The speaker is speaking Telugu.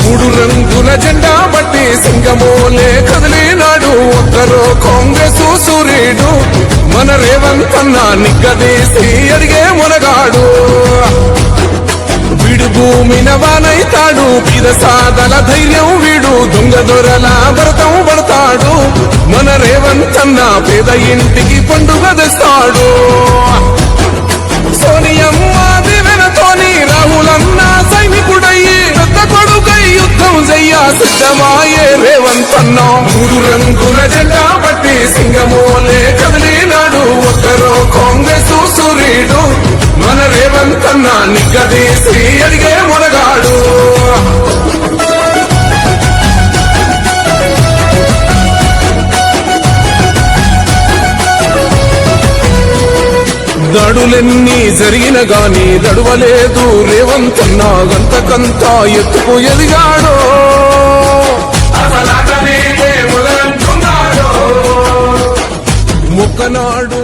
మూడు రంగుల జెండా బట్టి సింగమోలే కదిలినాడు ఒక్కరో కాంగ్రెస్ సూర్యుడు మన రేవంత్ అన్న నిగ్గదీసి అడిగే మునగాడు వీడు భూమిన వానైతాడు పిరసాదల ధైర్యం వీడు దొంగ దొరల భరతం పడతాడు మన రేవంత్ అన్న పేద ఇంటికి పండుగ తెస్తాడు సోనియమ్మ దివెనతోని రాహులన్న సైనికుడయ్యి పెద్ద కొడుకై యుద్ధం చెయ్య సిద్ధమాయే రేవంత్ అన్న మూడు రంగుల జెండా బట్టి సింగమోలే కదిలినాడు ఒక్కరో కాంగ్రెస్ సూర్యుడు మన రేవంత్ అన్న నిగ్గదీసి అడిగే మునగాడు దాడులెన్ని జరిగిన గాని దడువలేదు రేవంత్ అన్న గంతకంతా ఎత్తుకు ఎదిగాడో మొక్కనాడు